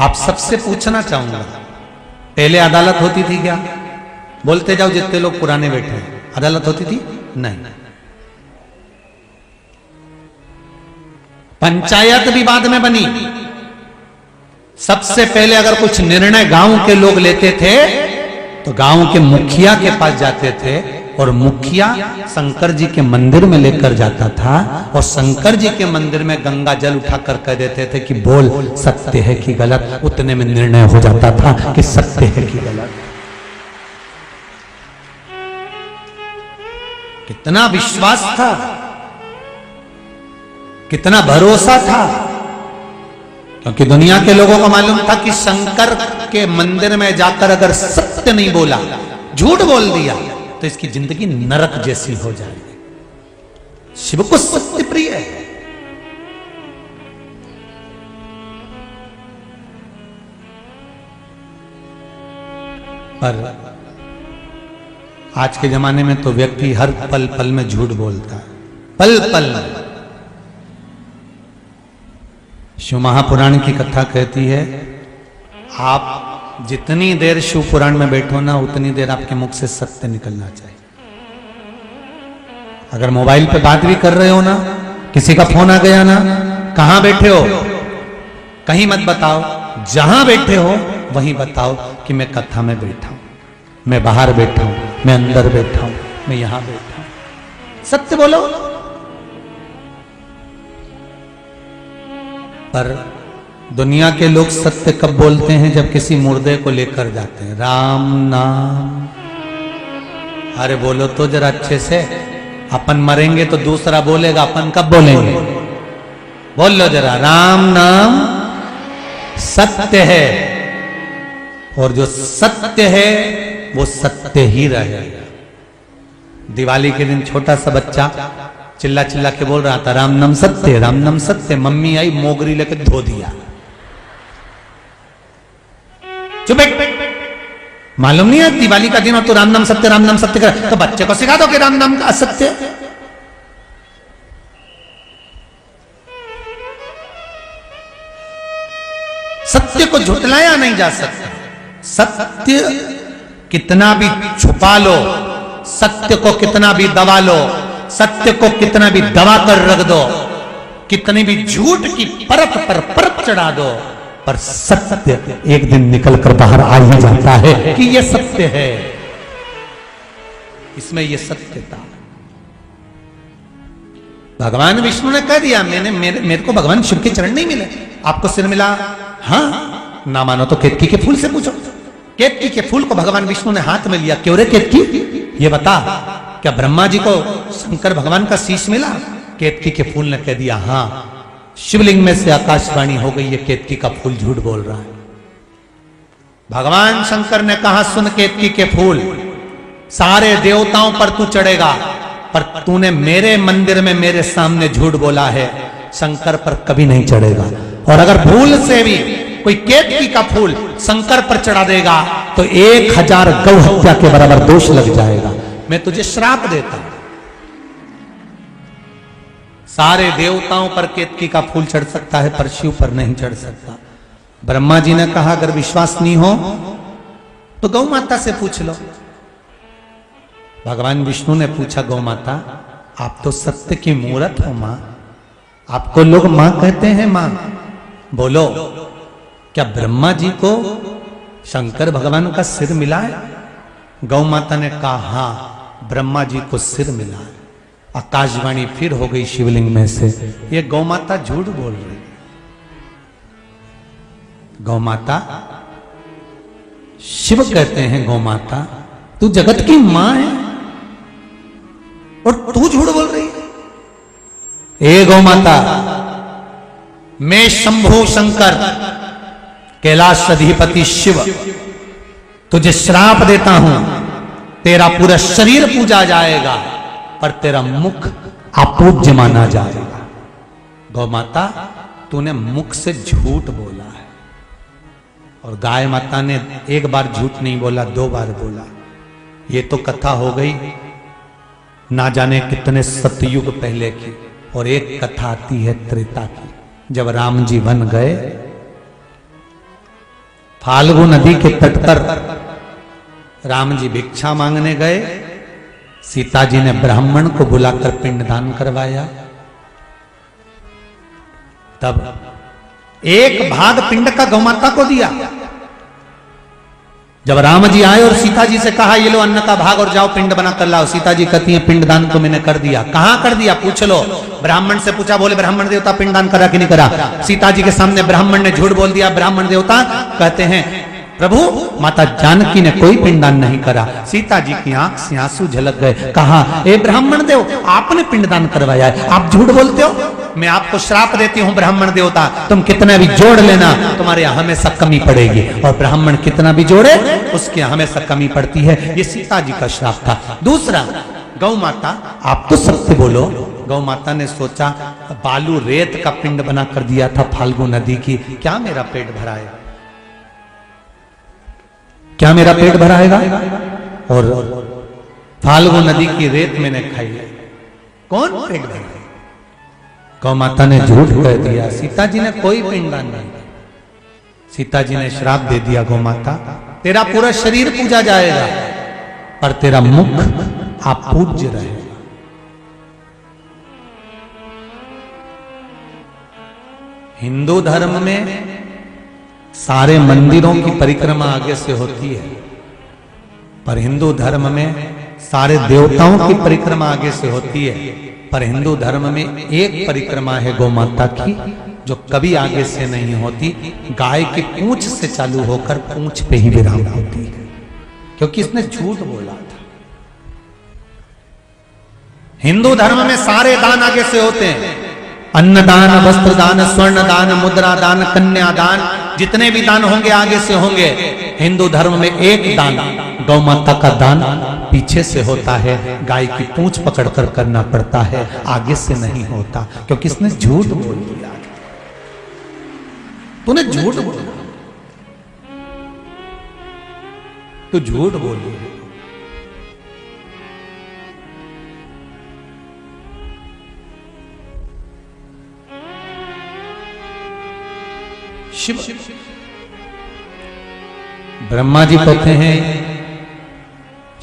आप सबसे पूछना चाहूंगा, पहले अदालत होती थी क्या? बोलते जाओ जितने लोग पुराने बैठे हैं, अदालत होती थी? नहीं। पंचायत भी बाद में बनी। सबसे पहले अगर कुछ निर्णय गांव के लोग लेते थे तो गांव के मुखिया के पास जाते थे और मुखिया शंकर जी के मंदिर में लेकर जाता था और शंकर जी के मंदिर में गंगा जल उठाकर कह देते थे कि बोल सत्य है कि गलत। उतने में निर्णय हो जाता था कि सत्य है कि गलत। कितना विश्वास था, कितना भरोसा था, क्योंकि दुनिया के लोगों को मालूम था कि शंकर के मंदिर में जाकर अगर सत्य नहीं बोला, झूठ बोल दिया तो इसकी जिंदगी नरक जैसी हो जाएगी। शिव को सत्य प्रिय है। पर आज के जमाने में तो व्यक्ति हर पल पल में झूठ बोलता है, पल पल। शिव महापुराण की कथा कहती है, आप जितनी देर शिव पुराण में बैठो ना, उतनी देर आपके मुख से सत्य निकलना चाहिए। अगर मोबाइल पे बात भी कर रहे हो ना, किसी का फोन आ गया ना, कहां बैठे हो कहीं मत बताओ, जहां बैठे हो वहीं बताओ कि मैं कथा में बैठा हूं, मैं बाहर बैठा हूं, मैं अंदर बैठा हूं, मैं यहां बैठा हूं। सत्य बोलो। पर दुनिया के लोग सत्य कब बोलते हैं? जब किसी मुर्दे को लेकर जाते हैं। राम नाम, अरे बोलो तो जरा अच्छे से। अपन मरेंगे तो दूसरा बोलेगा, अपन कब बोलेंगे? बोल लो जरा, राम नाम सत्य है, और जो सत्य है वो सत्य ही रहेगा। दिवाली के दिन छोटा सा बच्चा चिल्ला चिल्ला के बोल रहा था, राम नाम सत्य, राम नाम सत्य। मम्मी आई, मोगरी लेके धो दिया। चुप बैठ, मालूम नहीं है दिवाली का दिन और तो राम नाम सत्य कर, तो बच्चे को सिखा दो कि राम नाम का असत्य। सत्य को झुटलाया नहीं जा सकता। सत्य कितना भी छुपा लो, सत्य को कितना भी दबा लो, सत्य को कितना भी दबा कर रख दो, कितनी भी झूठ की परत पर परत चढ़ा दो, पर सत्य एक दिन निकल कर बाहर आ ही जाता है कि यह सत्य है। इसमें यह सत्यता भगवान विष्णु ने कह दिया, मेरे को भगवान शिव के चरण नहीं मिले। आपको सिर मिला? हाँ, ना मानो तो केतकी के फूल से पूछो। केतकी के फूल को भगवान विष्णु ने हाथ में लिया। क्यों रे केतकी, ये बता, क्या ब्रह्मा जी को शंकर भगवान का शीश मिला? केतकी के फूल ने कह दिया, हाँ। शिवलिंग में से आकाशवाणी हो गई, ये केतकी का फूल झूठ बोल रहा है। भगवान शंकर ने कहा, सुन केतकी के फूल, सारे देवताओं पर तू चढ़ेगा, पर तूने मेरे मंदिर में मेरे सामने झूठ बोला है, शंकर पर कभी नहीं चढ़ेगा। और अगर भूल से भी कोई केतकी का फूल शंकर पर चढ़ा देगा तो 1000 गौ हत्या के बराबर दोष लग जाएगा। मैं तुझे श्राप देता हूं। सारे देवताओं पर केतकी का फूल चढ़ सकता है, पर शिव पर नहीं चढ़ सकता। ब्रह्मा जी ने कहा, अगर विश्वास नहीं हो तो गौ माता से पूछ लो। भगवान विष्णु ने पूछा, गौ माता, आप तो सत्य की मूरत हो मां, आपको लोग मां कहते हैं मां, बोलो क्या ब्रह्मा जी को शंकर भगवान का सिर मिला है? गौ माता ने कहा, हां, ब्रह्मा जी को सिर मिला है। आकाशवाणी फिर हो गई शिवलिंग में से, ये गौ माता झूठ बोल रही। गौ माता, शिव कहते हैं, गौ माता तू जगत की मां है और तू झूठ बोल रही है। ए गौ माता, मैं शंभु शंकर कैलाश अधिपति शिव तुझे श्राप देता हूं, तेरा पूरा शरीर पूजा जाएगा पर तेरा मुख अपूज्य माना जाएगा। गौ माता, तूने मुख से झूठ बोला है। और गाय माता ने एक बार झूठ नहीं बोला, 2 बार बोला। ये तो कथा हो गई ना जाने कितने सतयुग पहले की। और एक कथा आती है त्रेता की, जब राम जी वन गए फाल्गु नदी के तट पर राम जी भिक्षा मांगने गए। सीता जी ने ब्राह्मण को बुलाकर पिंडदान करवाया। तब एक भाग पिंड का गौमाता को दिया। जब राम जी आए और सीता जी से कहा ये लो अन्न का भाग और जाओ पिंड बना कर लाओ, सीता जी कहती है पिंडदान तो मैंने कर दिया। कहां कर दिया पूछ लो। ब्राह्मण से पूछा, बोले ब्राह्मण देवता पिंडदान करा कि नहीं करा। सीता जी के सामने ब्राह्मण ने झूठ बोल दिया। ब्राह्मण देवता कहते हैं प्रभु माता जानकी ने कोई पिंडदान नहीं करा। सीता जी की आंख से आंसू झलक गए। कहा ए ब्राह्मण देव आपने पिंडदान करवाया है, आप झूठ बोलते हो। मैं आपको श्राप देती हूं ब्राह्मण देवता, तुम कितना भी जोड़ लेना तुम्हारे यहाँ हमेशा कमी पड़ेगी। और ब्राह्मण कितना भी जोड़े उसके यहाँ हमेशा कमी पड़ती है। ये सीता जी का श्राप था। दूसरा, गौ माता आप तो सत्य बोलो। गौ माता ने सोचा बालू रेत का पिंड बना कर दिया था फाल्गु नदी की, क्या मेरा पेट भराए, क्या मेरा पेट भराएगा। और फाल्गु नदी की रेत मैंने खाई, कौन पेट भराएगा। गौ माता ने झूठ कह दिया। सीता जी ने कोई पिंडदान नहीं। सीता जी ने श्राप दे दिया, गौ माता तेरा पूरा शरीर पूजा जाएगा पर तेरा मुख आप पूज्य रहेगा। हिंदू धर्म में सारे मंदिरों की परिक्रमा आगे से होती है, पर हिंदू धर्म में सारे देवताओं की परिक्रमा आगे से होती है। पर हिंदू धर्म में एक परिक्रमा है गौ माता की जो कभी आगे से नहीं होती, गाय की पूंछ से चालू होकर पूंछ पे ही विराम होती है, क्योंकि इसने झूठ बोला था। हिंदू धर्म में सारे दान आगे से होते हैं, अन्नदान, वस्त्र दान, स्वर्ण दान, मुद्रा दान, कन्या दान, जितने भी दान होंगे आगे से होंगे। हिंदू धर्म में एक दान गौ माता का दान पीछे से होता है, गाय की पूंछ पकड़कर करना पड़ता है, आगे से नहीं होता, क्योंकि इसने झूठ बोल दिया। तूने झूठ बोला, तू झूठ बोली। शिव ब्रह्मा जी कहते हैं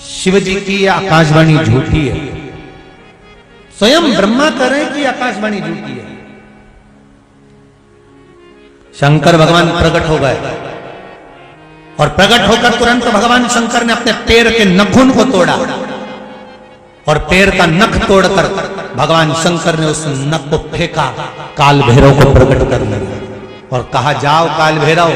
शिव जी की आकाशवाणी झूठी है। स्वयं ब्रह्मा कह रहे हैं कि आकाशवाणी झूठी है। शंकर भगवान प्रकट हो गए और प्रकट होकर तुरंत भगवान शंकर ने अपने पैर के नखून को तोड़ा और पैर का नख तोड़कर भगवान शंकर ने उस नख को फेंका, काल भैरव को प्रकट कर लिया और कहा जाओ काल भैरव,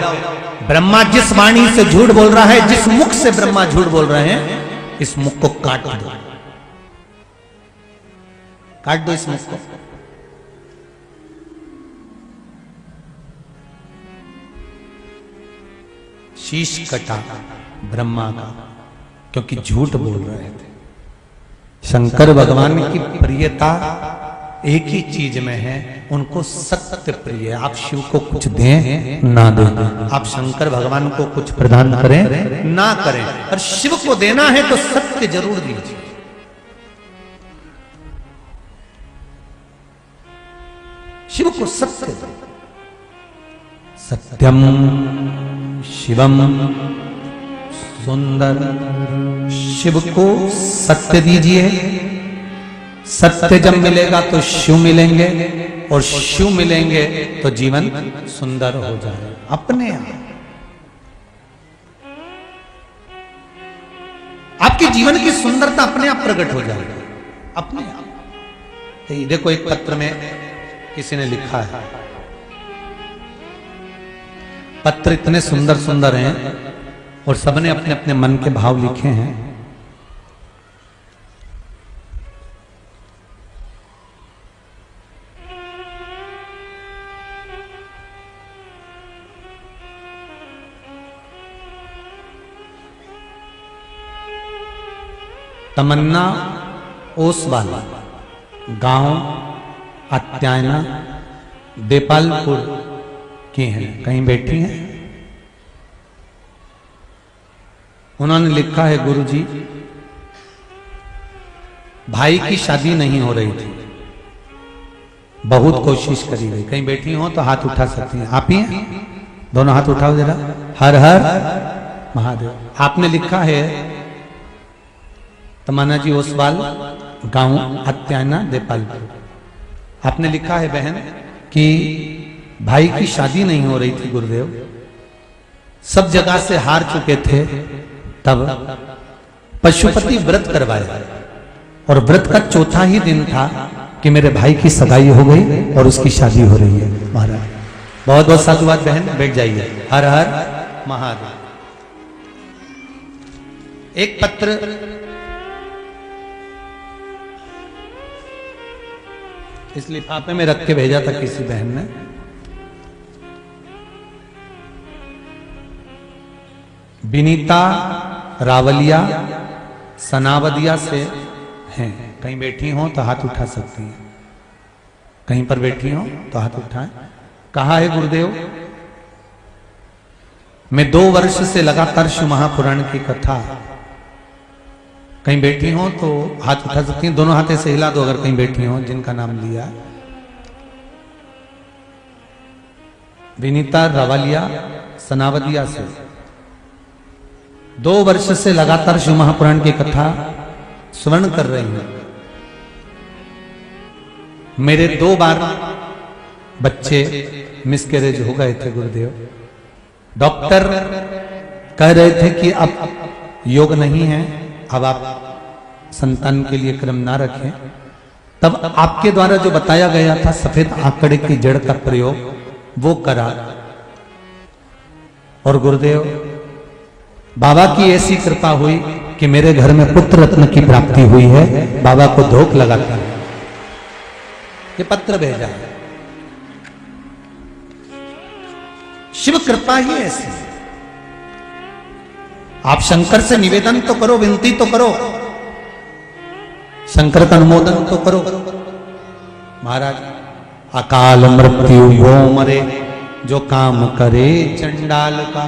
ब्रह्मा जिस वाणी से झूठ बोल रहा है, जिस मुख से ब्रह्मा झूठ बोल रहे हैं, इस मुख को काट दो, काट दो इस मुख को। शीश कटा ब्रह्मा का, क्योंकि झूठ बोल रहे थे। शंकर भगवान की प्रियता एक ही चीज में है, उनको सत्य प्रिय है। आप शिव को कुछ दें ना दें, आप शंकर भगवान को कुछ प्रदान करें ना करें, पर शिव को देना है तो सत्य जरूर दीजिए। शिव को सत्य दो। सत्यम शिवम सुंदर, शिव को सत्य दीजिए। सत्य जब मिलेगा तो शिव मिलेंगे और शिव मिलेंगे तो जीवन सुंदर हो जाए अपने आप। आपके जीवन की सुंदरता अपने आप प्रकट हो जाएगी अपने आप। तो देखो एक पत्र में किसी ने लिखा है, पत्र इतने सुंदर सुंदर हैं और सबने अपने अपने मन के भाव लिखे हैं। तमन्ना ओसवाला, गांव अत्यायना देपालपुर की हैं, कहीं बैठी हैं। उन्होंने लिखा है, गुरुजी भाई की शादी नहीं हो रही थी, बहुत कोशिश करी गई। कहीं बैठी हो तो हाथ उठा सकती हैं। आप ही हैं? दोनों हाथ उठाओ जरा। हर हर महादेव। आपने लिखा है तमन्ना जी ओसवाल, गांव हत्याना देपालपुर। आपने लिखा है बहन कि भाई की शादी नहीं हो रही थी गुरुदेव, सब जगह से हार चुके थे, तब पशुपति व्रत करवाया और व्रत का चौथा ही दिन था कि मेरे भाई की सगाई हो गई और उसकी शादी हो रही है। महाराज बहुत बहुत साधुवाद बहन, बैठ जाइए। हर हर महादेव। एक पत्र इस लिफाफे में रख के भेजा था किसी बहन ने। विनीता रावलिया सनावदिया से हैं। कहीं बैठी हो तो हाथ उठा सकती हैं, कहीं पर बैठी हो तो हाथ उठाएं। कहा है गुरुदेव, मैं 2 वर्ष से लगातार शिव महापुराण की कथा, कहीं बैठी हो तो हाथ उठा सकती हैं, दोनों हाथ से हिला दो अगर कहीं बैठी हो जिनका नाम लिया। विनीता रावलिया सनावदिया से 2 वर्ष से लगातार शिव महापुराण की कथा श्रवण कर रही हूं। मेरे 2 बार बच्चे मिसकैरेज हो गए थे गुरुदेव। डॉक्टर कह रहे थे कि अब योग नहीं है, अब आप संतान के लिए क्रम ना रखें। तब आपके द्वारा जो बताया गया था सफेद आंकड़े की जड़ का प्रयोग, वो करा। और गुरुदेव बाबा की ऐसी कृपा हुई कि मेरे घर में पुत्र रत्न की प्राप्ति हुई है। बाबा को धोख लगाता है। ये पत्र भेजा है। शिव कृपा ही ऐसी। आप शंकर से निवेदन तो करो, विनती तो करो, शंकर का अनुमोदन तो करो। महाराज अकाल मृत्यु वो मरे, जो काम करे चंडाल का,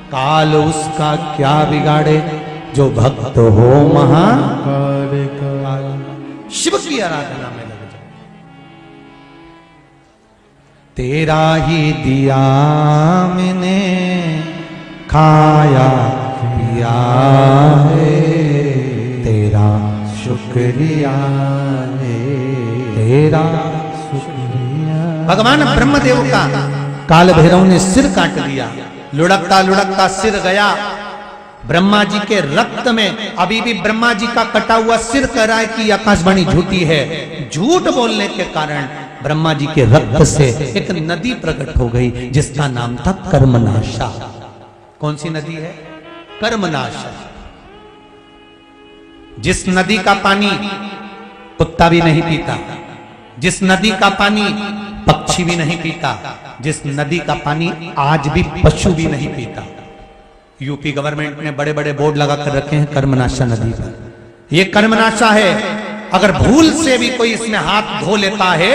काल उसका क्या बिगाड़े, जो भक्त हो महाकाल का। शिव की आराधना में लग जाओ। तेरा ही दिया मैंने खाया पिया है, तेरा शुक्रिया है, तेरा शुक्रिया। भगवान ब्रह्मदेव का काल भैरव ने सिर काट दिया। लुढ़कता लुढ़कता सिर गया ब्रह्मा जी के रक्त में। अभी भी ब्रह्मा जी का कटा हुआ सिर कह रहा है कि आकाशवाणी झूठी है। झूठ बोलने के कारण ब्रह्मा जी के रक्त से एक नदी प्रकट हो गई जिसका नाम था कर्मनाशा। कौन सी नदी है? कर्मनाशा। जिस नदी का पानी कुत्ता भी नहीं पीता, जिस नदी का पानी पक्षी भी नहीं पीता, जिस नदी का पानी आज भी पशु भी नहीं पीता। यूपी गवर्नमेंट ने बड़े बड़े बोर्ड लगा कर रखे हैं कर्मनाशा नदी पर। यह कर्मनाशा है। अगर भूल से भी कोई इसमें हाथ धो लेता है,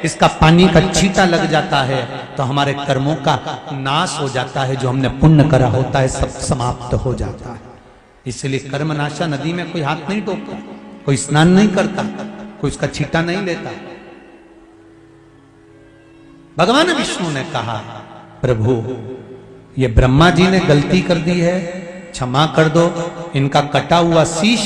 इसका पानी का छींटा लग जाता है, तो हमारे कर्मों का नाश हो जाता है। जो हमने पुण्य करा होता है सब समाप्त हो जाता है। इसलिए कर्मनाशा नदी में कोई हाथ नहीं डोबता, कोई स्नान नहीं करता, कोई उसका छींटा नहीं लेता। भगवान विष्णु ने कहा, प्रभु ये ब्रह्मा जी ने गलती कर दी है, क्षमा कर दो। इनका कटा हुआ शीश,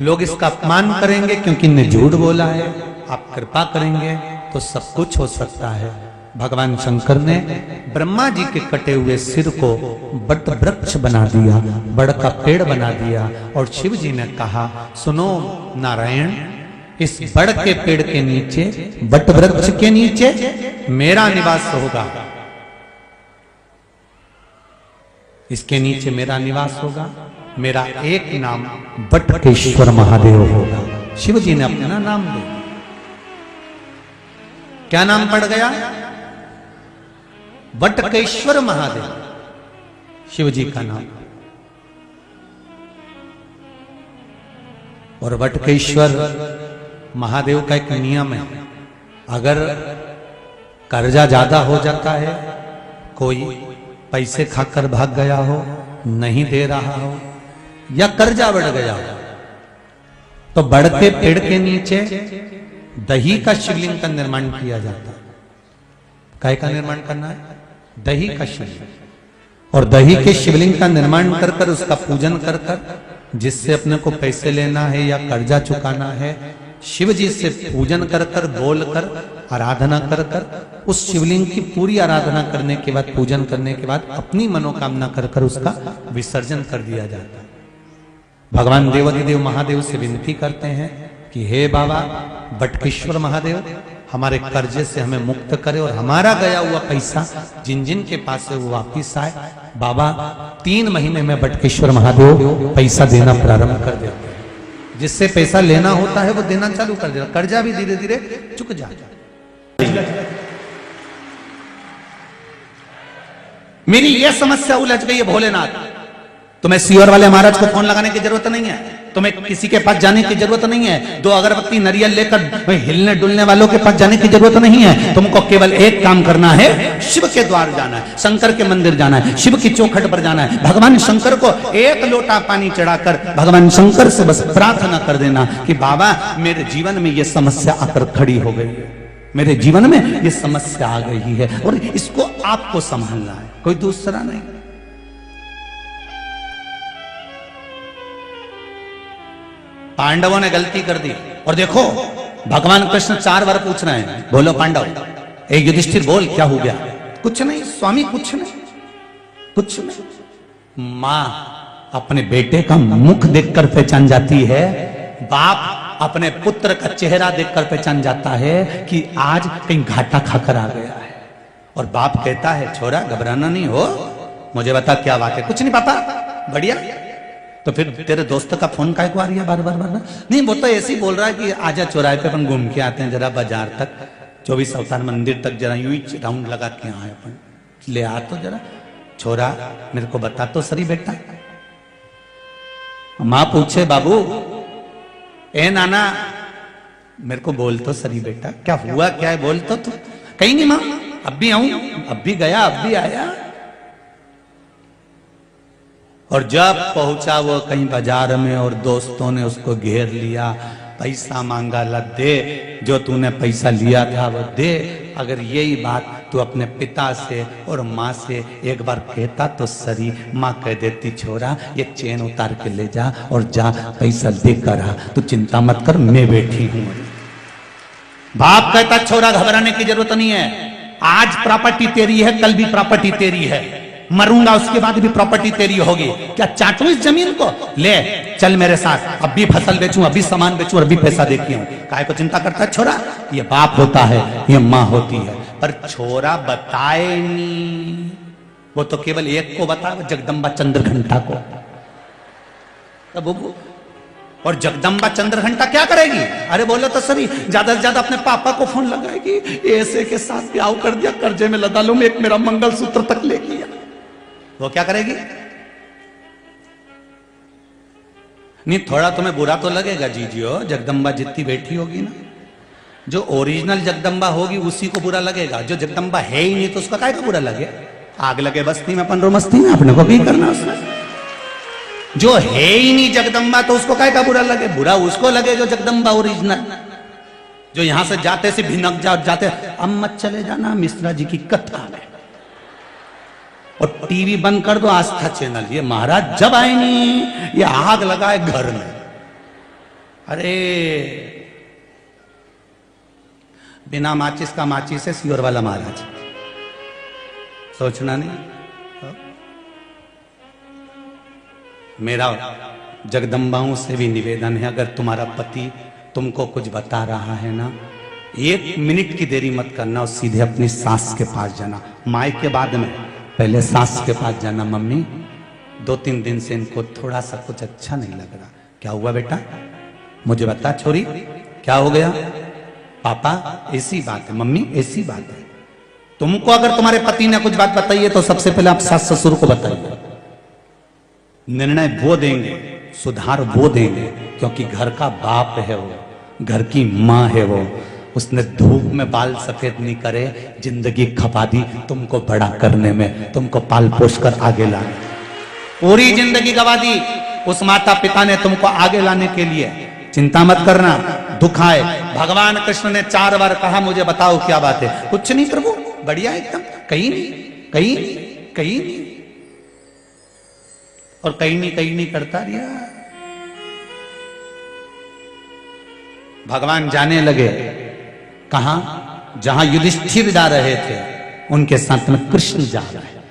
लोग इसका अपमान करेंगे क्योंकि इनने झूठ बोला है। आप कृपा करेंगे तो सब कुछ हो सकता है। भगवान शंकर ने ब्रह्मा जी के कटे हुए सिर को बट वृक्ष बना दिया, बड़ का पेड़ बना दिया। और शिव जी ने कहा, सुनो नारायण, इस बड़ के पेड़ के नीचे, बट वृक्ष के नीचे मेरा निवास होगा। इसके नीचे मेरा निवास होगा। मेरा एक नाम बटकेश्वर महादेव होगा। शिव जी ने अपना नाम दिया। क्या नाम पड़ गया? बटकेश्वर महादेव, शिव जी का नाम। और बटकेश्वर महादेव का एक नियम है, अगर कर्जा ज्यादा हो जाता है, कोई पैसे खाकर भाग गया हो, नहीं दे रहा हो, या कर्जा बढ़ गया हो, तो बढ़ते पेड़ के नीचे दही का शिवलिंग का निर्माण किया जाता है। काय का निर्माण करना है? दही का शिवलिंग। और दही के शिवलिंग का निर्माण कर कर उसका पूजन कर कर जिससे अपने को पैसे लेना है या कर्जा चुकाना है, शिव जी से पूजन कर कर, बोल कर, आराधना कर कर, उस शिवलिंग की पूरी आराधना करने के बाद, पूजन करने के बाद अपनी मनोकामना कर कर उसका विसर्जन कर दिया जाता है। भगवान देवाधिदेव महादेव से विनती करते हैं कि हे बाबा बटकेश्वर महादेव, हमारे कर्जे से हमें मुक्त करे और हमारा गया हुआ पैसा जिन जिन के पास है वो वापिस आए। बाबा 3 महीने में बटकेश्वर महादेव पैसा देना प्रारंभ कर देते हैं। जिससे पैसा लेना होता है वो देना चालू कर देगा, कर्जा भी धीरे धीरे चुक जाएगा। मेरी ये समस्या उलझ गई है भोलेनाथ, तुम्हें सीवर वाले महाराज को फोन लगाने की जरूरत नहीं है, तुम्हें किसी के पास जाने की जरूरत नहीं है, 2 अगरबत्ती नरियल लेकर हिलने डुलने वालों के पास जाने की जरूरत नहीं है। तुमको केवल एक काम करना है, शिव के द्वार जाना है, शंकर के मंदिर जाना है, शिव की चौखट पर जाना है, भगवान शंकर को 1 लोटा पानी चढ़ाकर भगवान शंकर से बस प्रार्थना कर देना कि बाबा मेरे जीवन में ये समस्या आकर खड़ी हो गई है, मेरे जीवन में ये समस्या आ गई है और इसको आपको संभालना है, कोई दूसरा नहीं। पांडवों ने गलती कर दी और देखो भगवान कृष्ण 4 बार पूछ रहे हैं, बोलो पांडव, एक युधिष्ठिर बोल क्या हो गया? कुछ नहीं स्वामी, कुछ नहीं, कुछ नहीं। मां अपने बेटे का मुख देखकर पहचान जाती है, बाप अपने पुत्र का चेहरा देखकर पहचान जाता है कि आज कहीं घाटा खाकर आ गया है। और बाप कहता है छोरा घबराना नहीं हो, मुझे बता क्या बात है? कुछ नहीं पापा, बढ़िया। तो फिर तेरे दोस्त का फोन काय को आ रही है बार बार? नहीं वो तो ऐसे ही बोल रहा है कि आजा चौराहे पे अपन घूम के आते हैं जरा, बाजार तक, 24 अवतार मंदिर तक जरा यूं ही राउंड लगा के आए अपन, ले आ तो जरा। छोरा मेरे को बता तो सही बेटा। माँ पूछे बाबू, ए नाना मेरे को बोल तो सही बेटा, क्या हुआ क्या है बोल तो। कहीं नहीं माँ, अब भी आऊं, अब भी गया, अब भी आया। और जब पहुंचा वो कहीं बाजार में और दोस्तों ने उसको घेर लिया, पैसा मांगा, ला दे, जो तूने पैसा लिया था वो दे। अगर यही बात तू अपने पिता से और माँ से एक बार कहता तो सही। माँ कह देती छोरा ये चेन उतार के ले जा और जा पैसा देकर आ, तू चिंता मत कर मैं बैठी हूं। बाप कहता छोरा घबराने की जरूरत नहीं है, आज प्रॉपर्टी तेरी है, कल भी प्रॉपर्टी तेरी है, मरूंगा उसके बाद भी प्रॉपर्टी तेरी होगी। क्या चाटू इस जमीन को? ले चल मेरे साथ, अब भी फसल बेचूं, अभी सामान बेचूं और अभी पैसा देती हूं। काहे को चिंता करता है छोरा? ये बाप होता है, ये माँ होती है। पर छोरा बताए नहीं, वो तो केवल एक को बता, जगदम्बा चंद्रघंटा को। तब और जगदम्बा चंद्रघंटा क्या करेगी? अरे बोलो तो सही, ज्यादा से ज्यादा अपने पापा को फोन लगाएगी, ऐसे के साथ ब्याह कर दिया, कर्जे में लदा लूं, एक मेरा मंगलसूत्र तक ले लिया। वो क्या करेगी? नहीं थोड़ा तुम्हें बुरा तो लगेगा जीजियो, जगदम्बा जितनी बैठी होगी ना, जो ओरिजिनल जगदम्बा होगी उसी को बुरा लगेगा, जो जगदम्बा है ही नहीं तो उसका काय को बुरा लगे? आग लगे बस्ती में अपन रो मस्ती में, अपने को भी करना उसमें। जो है ही नहीं जगदम्बा तो उसको काय का बुरा लगे? बुरा उसको लगे जो जगदम्बा ओरिजिनल, जो यहां से जाते से भिनक जाते, अब मत चले जाना मिश्रा जी की कथा में, और टीवी बंद कर दो आस्था चैनल, ये महाराज जब आए नहीं ये आग लगाए घर में। अरे बिना माचिस का माचिस है सीवर वाला महाराज, सोचना नहीं। मेरा जगदम्बाओं से भी निवेदन है, अगर तुम्हारा पति तुमको कुछ बता रहा है ना, 1 मिनट की देरी मत करना और सीधे अपनी सास के पास जाना। माई के बाद में पहले सास के पास जाना, मम्मी 2-3 दिन से इनको थोड़ा सा कुछ अच्छा नहीं लग रहा। क्या हुआ बेटा? मुझे बता छोरी, क्या हो गया? पापा ऐसी बात है, मम्मी ऐसी बात है। तुमको अगर तुम्हारे पति ने कुछ बात बताई है तो सबसे पहले आप सास ससुर को बताइए, निर्णय वो देंगे, सुधार वो देंगे, क्योंकि घर का बाप है वो, घर की माँ है वो। उसने धूप में बाल सफेद नहीं करे, जिंदगी खपा दी तुमको बड़ा करने में, तुमको पाल पोष कर आगे लाने, पूरी जिंदगी गवा दी उस माता पिता ने तुमको आगे लाने के लिए। चिंता मत करना, दुख आए। भगवान कृष्ण ने 4 बार कहा मुझे बताओ क्या बात है? कुछ नहीं प्रभु, बढ़िया एकदम, कहीं नहीं, कहीं कहीं और कहीं नहीं करता रिया। भगवान जाने लगे कहां? जहां युधिष्ठिर जा रहे थे उनके साथ में कृष्ण जा रहे हैं।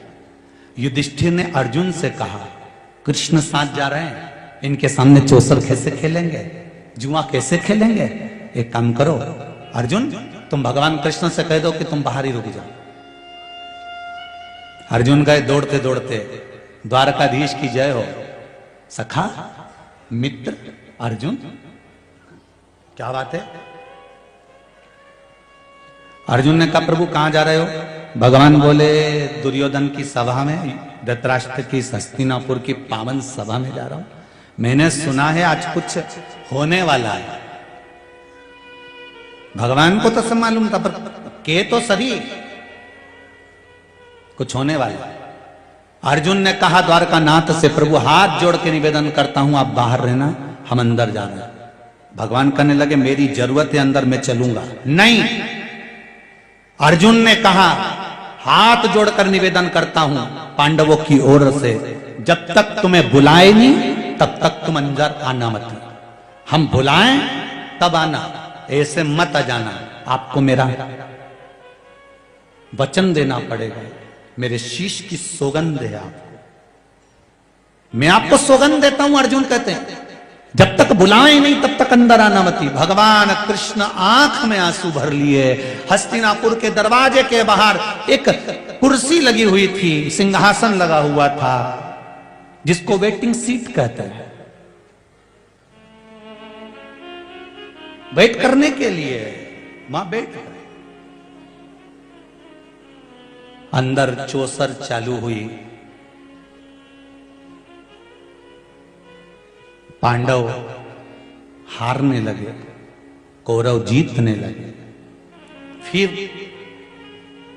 युधिष्ठिर ने अर्जुन से कहा कृष्ण साथ जा रहे हैं, इनके सामने चौसर कैसे खेलेंगे, जुआ कैसे खेलेंगे? एक काम करो अर्जुन, तुम भगवान कृष्ण से कह दो कि तुम बाहर ही रुक जाओ। अर्जुन गए दौड़ते दौड़ते, द्वारकाधीश की जय हो। सखा मित्र अर्जुन, क्या बात है? अर्जुन ने कहा प्रभु कहां जा रहे हो? भगवान बोले दुर्योधन की सभा में, धृतराष्ट्र की हस्तिनापुर की पावन सभा में जा रहा हूं। मैंने सुना है आज कुछ होने वाला है। भगवान को तो सब मालूम था, पर के तो सभी कुछ होने वाला है। अर्जुन ने कहा द्वारकानाथ से प्रभु हाथ जोड़ के निवेदन करता हूं आप बाहर रहना, हम अंदर जा रहे हैं। भगवान कहने लगे मेरी जरूरत है अंदर, मैं चलूंगा नहीं। अर्जुन ने कहा हाथ जोड़कर निवेदन करता हूं पांडवों की ओर से, जब तक तुम्हें बुलाए नहीं तब तक तुम अंदर आना मत। हम बुलाएं तब आना, ऐसे मत आ जाना। आपको मेरा वचन देना पड़ेगा, मेरे शीश की सौगंध है आपको, मैं आपको सौगंध देता हूं। अर्जुन कहते हैं जब तक बुलाए नहीं तब तक अंदर आना मती। भगवान कृष्ण आंख में आंसू भर लिए। हस्तिनापुर के दरवाजे के बाहर एक कुर्सी लगी हुई थी, सिंहासन लगा हुआ था, जिसको वेटिंग सीट कहते हैं, वेट करने के लिए वहां बैठ गए। अंदर चौसर चालू हुई। पांडव हारने लगे, कौरव जीतने लगे। फिर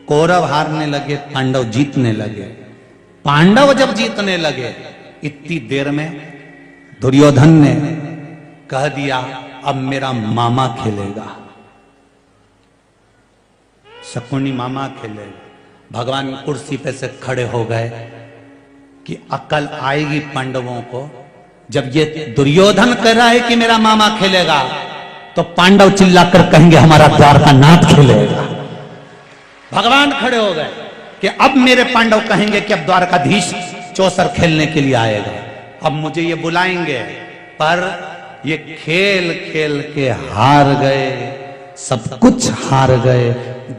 कौरव हारने लगे, पांडव जीतने लगे। पांडव जब जीतने लगे इतनी देर में दुर्योधन ने कह दिया अब मेरा मामा खेलेगा, शकुनी मामा खेलेगा। भगवान कुर्सी पे से खड़े हो गए कि अकल आएगी पांडवों को। जब ये दुर्योधन कह रहा है कि मेरा मामा खेलेगा, तो पांडव चिल्लाकर कहेंगे हमारा द्वारकानाथ खेलेगा। भगवान खड़े हो गए कि अब मेरे पांडव कहेंगे कि अब द्वारकाधीश चौसर खेलने के लिए आएगा, अब मुझे ये बुलाएंगे। पर ये खेल खेल के हार गए, सब कुछ हार गए,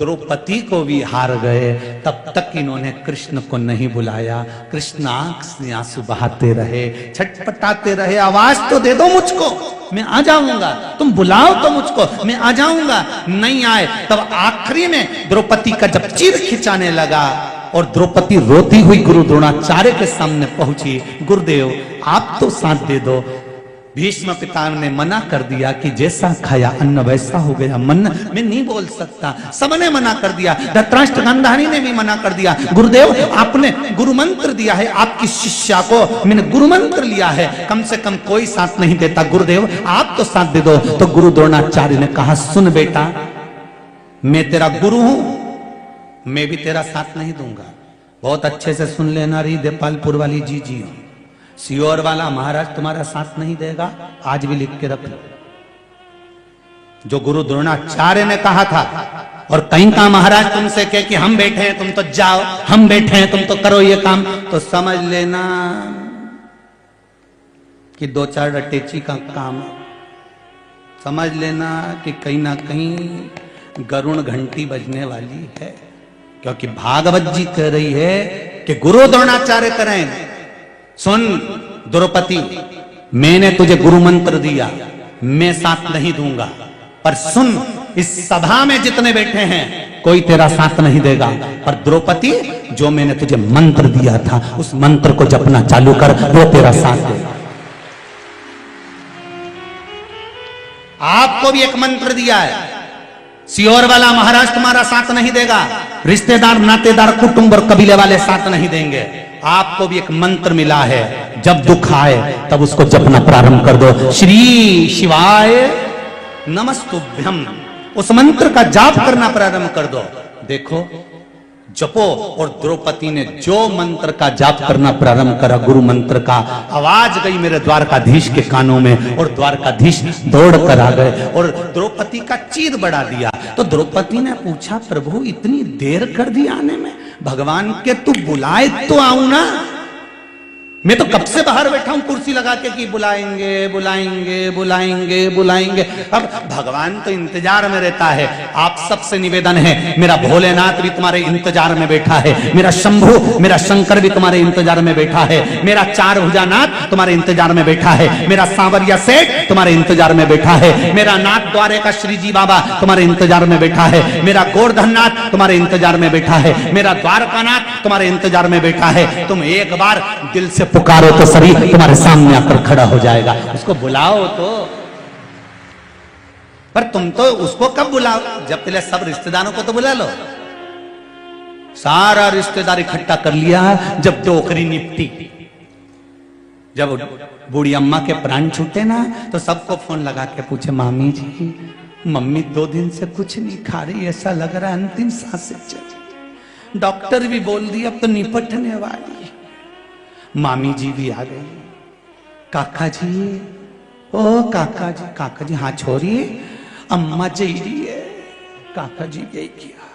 द्रौपदी को भी हार गए। तब तक इन्होंने कृष्ण को नहीं बुलाया। कृष्ण आंख से आंसू बहाते रहे, छटपटाते रहे, आवाज तो दे दो मुझको, मैं आ जाऊंगा, तुम बुलाओ तो मुझको, मैं आ जाऊंगा। नहीं आए। तब आखिरी में द्रौपदी का जब चीर खिंचाने लगा और द्रौपदी रोती हुई गुरु द्रोणाचार्य के सामने पहुंची, गुरुदेव आप तो साथ दे दो। भीष्म पिता ने मना कर दिया कि जैसा खाया अन्न वैसा हो गया, मन मैं नहीं बोल सकता, सबने मना कर दिया। धृतराष्ट्र गांधारी ने भी मना कर दिया, गुरुदेव आपने गुरु मंत्र दिया है, आपकी शिष्या को मैंने गुरु मंत्र लिया है, कम से कम कोई साथ नहीं देता, गुरुदेव आप तो साथ दे दो। तो गुरु द्रोणाचार्य ने कहा सुन बेटा, मैं तेरा गुरु हूं, मैं भी तेरा साथ नहीं दूंगा। बहुत अच्छे से सुन लेना रही देपालपुर वाली जी हो, सियोर वाला महाराज तुम्हारा साथ नहीं देगा, आज भी लिख के रख लो। जो गुरु द्रोणाचार्य ने कहा था, और कहीं का महाराज तुमसे कहे कि हम बैठे हैं तुम तो जाओ, हम बैठे हैं तुम तो करो ये काम, तो समझ लेना कि दो चार रटेची का काम, समझ लेना कि कहीं ना कहीं गरुण घंटी बजने वाली है। क्योंकि भागवत जी कह रही है कि गुरु द्रोणाचार्य करें, सुन द्रौपदी मैंने तुझे गुरु मंत्र दिया, मैं साथ नहीं दूंगा, पर सुन इस सभा में जितने बैठे हैं कोई तेरा साथ नहीं देगा, पर द्रौपदी जो मैंने तुझे मंत्र दिया था उस मंत्र को जपना चालू कर, वो तेरा साथ देगा। आपको भी एक मंत्र दिया है, सियोर वाला महाराज तुम्हारा साथ नहीं देगा, रिश्तेदार नातेदार कुटुंब और कबीले वाले साथ नहीं देंगे। आपको भी एक मंत्र मिला है, जब दुख आए तब उसको जपना प्रारंभ कर दो, श्री शिवाय नमस्तुभ्यम, उस मंत्र का जाप करना प्रारंभ कर दो। देखो जपो। और द्रौपदी ने जो मंत्र का जाप करना प्रारंभ करा, गुरु मंत्र का, आवाज गई मेरे द्वारकाधीश के कानों में और द्वारकाधीश दौड़ कर आ गए और द्रौपदी का चीर बढ़ा दिया। तो द्रौपदी ने पूछा, प्रभु इतनी देर कर दी आने में, भगवान के तू बुलाए तो आऊं ना, मैं तो कब से बाहर बैठा हूं कुर्सी लगा के कि बुलाएंगे बुलाएंगे बुलाएंगे बुलाएंगे। अब भगवान तो इंतजार में रहता है। आप सबसे निवेदन है, मेरा भोलेनाथ भी तुम्हारे इंतजार में बैठा है, मेरा शंभु मेरा शंकर भी तुम्हारे इंतजार में बैठा है, मेरा चार भुजानाथ तुम्हारे इंतजार में बैठा है, मेरा सांवरिया सेठ तुम्हारे इंतजार में बैठा है, मेरा नाथ द्वारे का श्री जी बाबा तुम्हारे इंतजार में बैठा है, मेरा गोवर्धननाथ तुम्हारे इंतजार में बैठा है, मेरा द्वारकानाथ तुम्हारे इंतजार में बैठा है। तुम एक बार दिल से पुकारो तो सभी तुम्हारे सामने आकर खड़ा हो जाएगा। उसको बुलाओ तो, पर तुम तो उसको कब बुलाओ, जब पहले सब रिश्तेदारों को तो बुला लो। सारा रिश्तेदार इकट्ठा कर लिया जब डोकरी निपटी, जब बूढ़ी अम्मा के प्राण छूटे ना, तो सबको फोन लगा के पूछे, मामी जी मम्मी 2 दिन से कुछ नहीं खा रही, ऐसा लग रहा है अंतिम सांसें चली, डॉक्टर भी बोल दिया अब तो निपटने वाली। मामी जी भी आ गई, काका जी, ओ काका जी हाँ छोड़िए, अम्मा जी रही है, काका जी यही किया,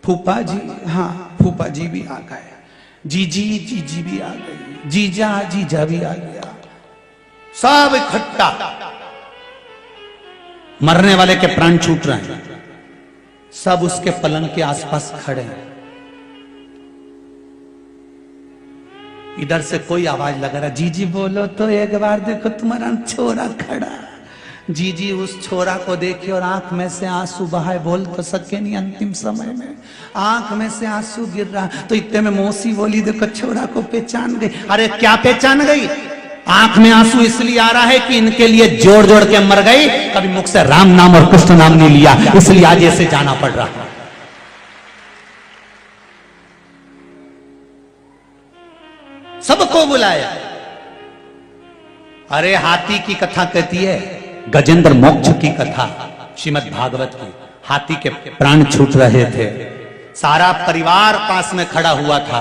फूफा जी हाँ फूफा जी भी आ गए, जीजी भी आ गई, जीजा भी आ गया, सब इकट्ठा। मरने वाले के प्राण छूट रहे हैं, सब उसके पलंग के आसपास खड़े हैं। इधर से कोई आवाज लगा रहा, जीजी बोलो तो एक बार देखो तुम्हारा छोरा खड़ा। जीजी उस छोरा को देखे और आंख में से आंसू बहाए, बोल तो सके नहीं, अंतिम समय में आंख में से आंसू गिर रहा। तो इतने में मौसी बोली, देखो छोरा को पहचान गई। अरे क्या पहचान गई? आंख में आंसू इसलिए आ रहा है कि इनके लिए जोड़ जोड़ के मर गई, कभी मुख से राम नाम और कृष्ण नाम नहीं लिया, इसलिए आज ऐसे जाना पड़ रहा। सबको बुलाया। अरे हाथी की कथा कहती है, गजेंद्र मोक्ष की कथा श्रीमद् भागवत की। हाथी के प्राण छूट रहे थे, सारा परिवार पास में खड़ा हुआ था।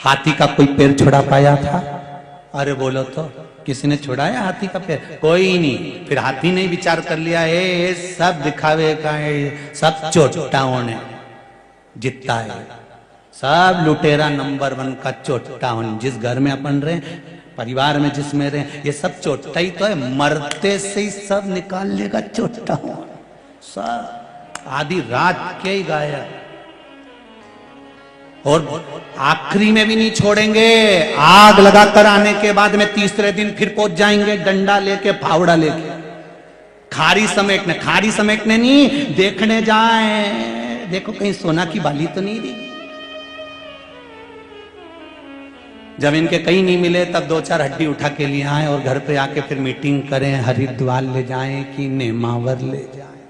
हाथी का कोई पैर छुड़ा पाया था? अरे बोलो तो, किसी ने छुड़ाया हाथी का पैर? कोई नहीं। फिर हाथी ने विचार कर लिया, ए सब दिखावे का है, सब चोटाओं ने जीतता है, सब लुटेरा नंबर 1 का चोटा। जिस घर में अपन रहे, परिवार में जिसमें रहे, ये सब चोटा ही तो है, मरते से ही सब निकाल लेगा चोटा। सब आधी रात के ही गायब, और आखिरी में भी नहीं छोड़ेंगे। आग लगाकर आने के बाद में तीसरे दिन फिर पहुंच जाएंगे, डंडा लेके फावड़ा लेके, खारी समेटने नहीं, देखने जाए, देखो कहीं सोना की बाली तो नहीं रही। जब इनके कहीं नहीं मिले तब 2-4 हड्डी उठा के लिए आए और घर पे आके फिर मीटिंग करें, हरिद्वार ले जाएं कि नेमावर ले जाएं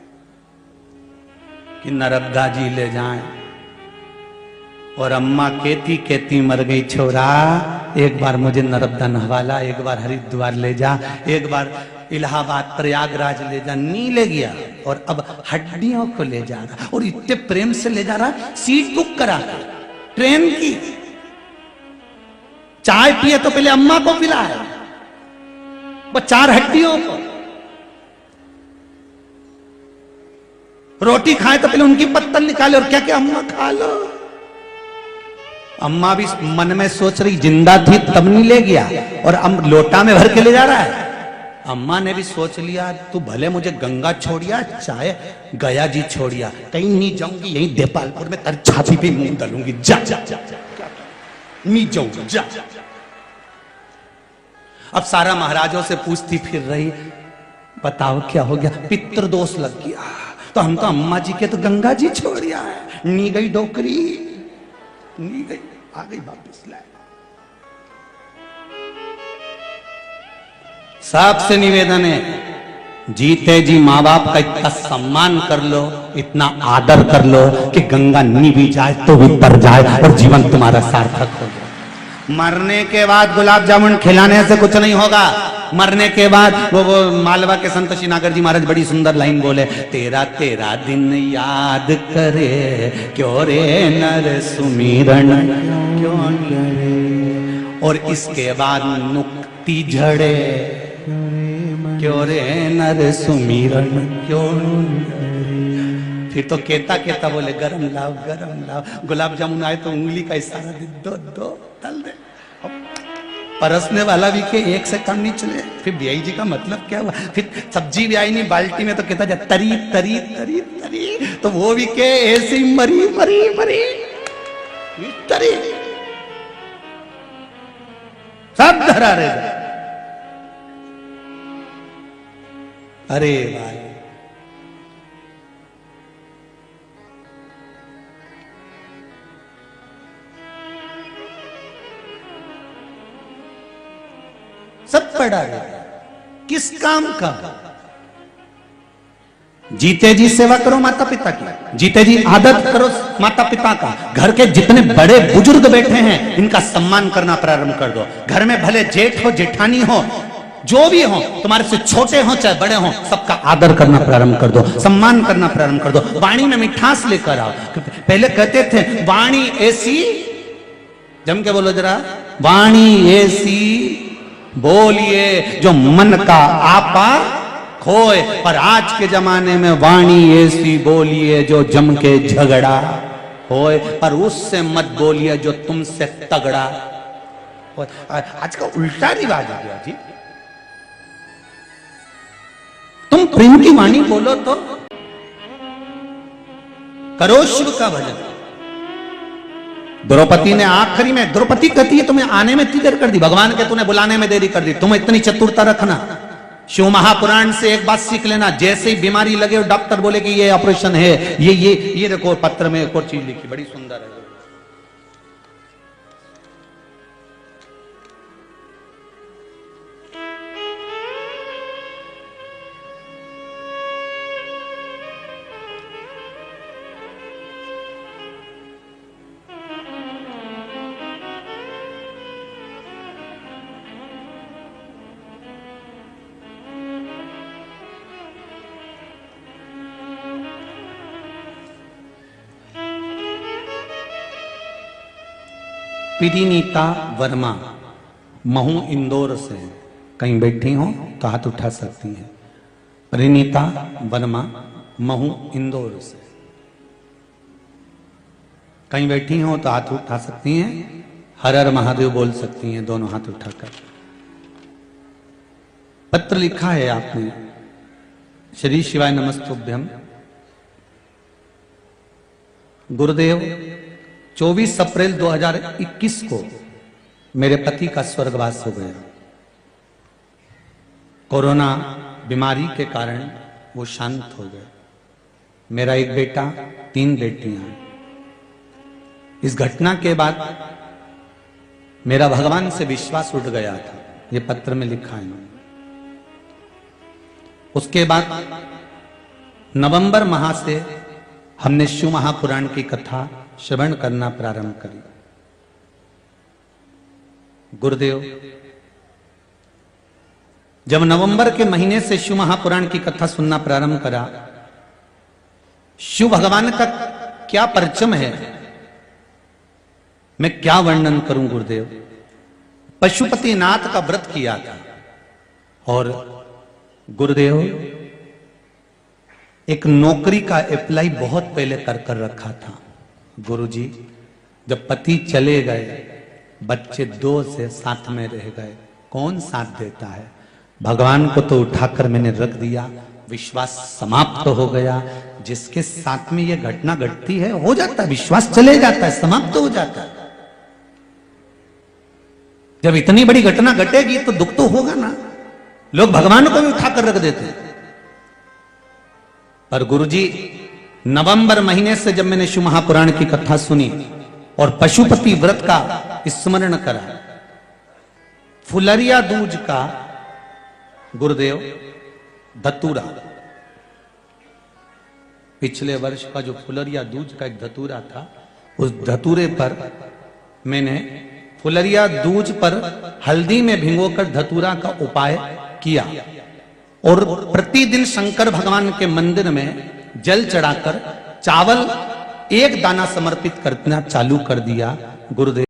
कि नर्मदा जी ले जाएं। और अम्मा कहती मर गई, छोरा एक बार मुझे नर्मदा नहवाला, एक बार हरिद्वार ले जा, एक बार इलाहाबाद प्रयागराज ले जा। नहीं ले गया, और अब हड्डियों को ले जा रहा, और इतने प्रेम से ले जा रहा, सीट बुक करा ट्रेन की। चाय पिए तो पहले अम्मा को पिलाए, वो 4 हड्डियों को। रोटी खाए तो पहले उनकी पत्तल निकाले, और क्या क्या अम्मा खा लो। अम्मा भी मन में सोच रही, जिंदा थी तब नहीं ले गया, और अब लोटा में भर के ले जा रहा है। अम्मा ने भी सोच लिया, तू भले मुझे गंगा छोड़िया चाहे गया जी छोड़िया, कहीं नहीं जाऊंगी, यहीं देपालपुर में तेरी छाती पे मुंह डालूंगी, जा जा जा नहीं जाऊंगा, जा। अब सारा महाराजों से पूछती फिर रही, बताओ क्या हो गया? पितृदोष लग गया। तो हम तो अम्मा जी के तो गंगा जी छोड़िया है, नी गई डोकरी, नी गई, आ गई वापस लाए। सबसे निवेदन है, जीते जी माँ बाप का इतना सम्मान कर लो, इतना आदर कर लो कि गंगा नी भी जाए तो भी तर जाए और जीवन तुम्हारा सार्थक हो जाए। मरने के बाद गुलाब जामुन खिलाने से कुछ नहीं होगा। मरने के बाद वो मालवा के संत श्री नागर जी महाराज बड़ी सुंदर लाइन बोले, तेरा तेरा दिन याद करे क्यों रे नर सुमिरन क्यों करे, और इसके बाद नुक्ति झड़े क्यों रे नर सुमिरन क्यों करे। फिर तो कहता कहता बोले गरम लाओ गरम लाओ, गुलाब जामुन आए तो उंगली का इशारा दे, दो दो तल दे। परसने वाला भी के एक से कम नहीं चले। फिर ब्याई जी का मतलब क्या हुआ, फिर सब्जी भी आई नहीं बाल्टी में तो कहता जा तरी तरी तरी तरी, तो वो भी के ऐसी मरी मरी मरी तरी, सब धरा रहे। अरे भाई सब पड़ा है, किस काम का। जीते जी सेवा करो माता पिता की, जीते जी आदत करो माता पिता का। घर के जितने बड़े बुजुर्ग बैठे हैं इनका सम्मान करना प्रारंभ कर दो। घर में भले जेठ हो जेठानी हो जो भी हो, तुम्हारे से छोटे हो चाहे बड़े हो, सबका आदर करना प्रारंभ कर दो, सम्मान करना प्रारंभ कर दो। वाणी में मिठास लेकर आओ। पहले कहते थे वाणी ऐसी, जम के बोलो जरा, वाणी ऐसी बोलिए जो मन का आपा खोए, पर आज के जमाने में वाणी ऐसी बोलिए जो जम के झगड़ा होए, पर उससे मत बोलिए जो तुमसे तगड़ा होए। आज का उल्टा रिवाज हो गया जी। तुम प्रेम की वाणी बोलो तो करो शिव का भजन। द्रौपदी ने आखिरी में, द्रौपदी कहती है तुम्हें आने में इतनी देर कर दी, भगवान के तुम्हें बुलाने में देरी कर दी, तुम इतनी चतुरता रखना। शिव महापुराण से एक बात सीख लेना, जैसे ही बीमारी लगे और डॉक्टर बोले कि ये ऑपरेशन है, ये देखो पत्र में एक और चीज लिखी बड़ी सुंदर है। परिनीता वर्मा, महू इंदौर से, कहीं बैठी हो तो हाथ उठा सकती हैं। परिनीता वर्मा, महू इंदौर से, कहीं बैठी हो तो हाथ उठा सकती हैं। हर हर महादेव बोल सकती हैं दोनों हाथ उठाकर। पत्र लिखा है आपने, श्री शिवाय नमस्तुभ्यम। गुरुदेव, 24 अप्रैल 2021 को मेरे पति का स्वर्गवास हो गया। कोरोना बीमारी के कारण वो शांत हो गए। मेरा एक बेटा, 3 बेटियां। इस घटना के बाद मेरा भगवान से विश्वास उठ गया था, ये पत्र में लिखा है। उसके बाद नवंबर माह से हमने शिव महापुराण की कथा श्रवण करना प्रारंभ करी। गुरुदेव, जब नवंबर के महीने से शिव महापुराण की कथा सुनना प्रारंभ करा, शिव भगवान का क्या परचम है, मैं क्या वर्णन करूं गुरुदेव। पशुपतिनाथ का व्रत किया था और गुरुदेव एक नौकरी का अप्लाई बहुत पहले कर रखा था। गुरुजी, जब पति चले गए, बच्चे 2 से साथ में रह गए, कौन साथ देता है। भगवान को तो उठाकर मैंने रख दिया, विश्वास समाप्त हो गया। जिसके साथ में ये घटना घटती है, हो जाता है, विश्वास चले जाता है, समाप्त हो जाता है। जब इतनी बड़ी घटना घटेगी तो दुख तो होगा ना। लोग भगवान को भी उठाकर रख देते हैं। पर गुरुजी, नवंबर महीने से जब मैंने शिव महापुराण की कथा सुनी और पशुपति व्रत का स्मरण करा, फुलरिया दूज का गुरुदेव धतूरा, पिछले वर्ष का जो फुलरिया दूज का एक धतूरा था, उस धतूरे पर मैंने फुलरिया दूज पर हल्दी में भिगोकर धतूरा का उपाय किया और प्रतिदिन शंकर भगवान के मंदिर में जल चढ़ाकर चावल एक दाना समर्पित करना चालू कर दिया। गुरुदेव